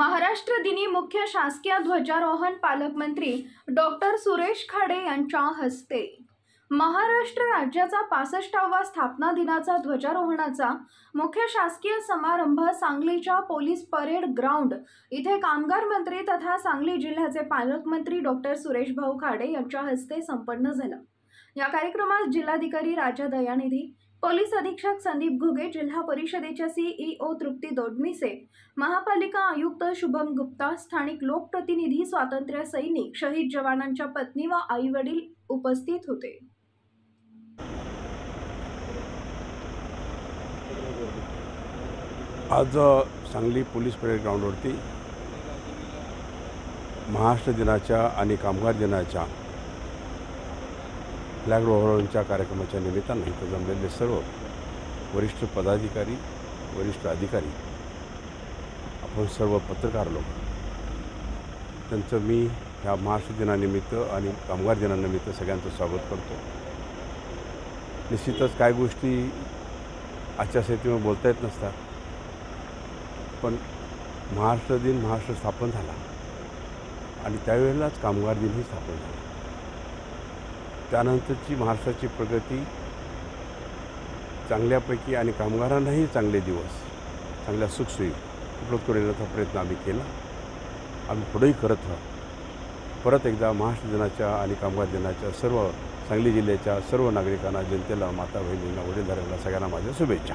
महाराष्ट्र दिनी मुख्य शासकीय ध्वजारोहण पालकमंत्री डॉक्टर सुरेश खाडे यांच्या हस्ते। महाराष्ट्र राज्याचा 65वा स्थापना दिनाचा ध्वजारोहणाचा मुख्य शासकीय समारंभ सांगलीच्या पोलीस परेड ग्राउंड इथे कामगार मंत्री तथा सांगली जिल्ह्याचे पालकमंत्री डॉक्टर सुरेश भाऊ खाडे यांच्या हस्ते संपन्न झाला। या कार्यक्रमात जिल्हाधिकारी राजा दयानिधी, पोलीस अधीक्षक संदीप घुगे, जिल्हा परिषदेच्या सीईओ तृप्ती दोडमिसे, महापालिका आयुक्त शुभम गुप्ता, स्थानिक लोकप्रतिनिधी, स्वातंत्र्य सैनिक, शहीद जवानांच्या पत्नी व आई वडील उपस्थित होते। आज सांगली पोलीस परेड ग्राउंडवरती महाराष्ट्र दिनाच्या आणि कामगार दिनाच्या फ्लॅग रोहरणच्या कार्यक्रमाच्या निमित्तानं इथं जमलेले सर्व वरिष्ठ पदाधिकारी, वरिष्ठ अधिकारी, आपण सर्व पत्रकार लोक, त्यांचं मी ह्या महाराष्ट्र दिनानिमित्त आणि कामगार दिनानिमित्त सगळ्यांचं स्वागत करतो। निश्चितच काय गोष्टी आचारसंहितेमध्ये बोलता येत नसतात, पण महाराष्ट्र दिन महाराष्ट्र स्थापन झाला आणि त्यावेळेलाच कामगार दिनही स्थापन झाला। त्यानंतरची महाराष्ट्राची प्रगती चांगल्यापैकी आणि कामगारांनाही चांगले दिवस, चांगल्या सुखसोयी उपलब्ध करून देण्याचा प्रयत्न आम्ही केला। आम्ही पुढेही करत राहू। परत एकदा महाराष्ट्र दिनाच्या आणि कामगार दिनाच्या सर्व सांगली जिल्ह्याच्या सर्व नागरिकांना, जनतेला, माता बहिणींना, वडीलधाऱ्यांना सगळ्यांना माझ्या शुभेच्छा।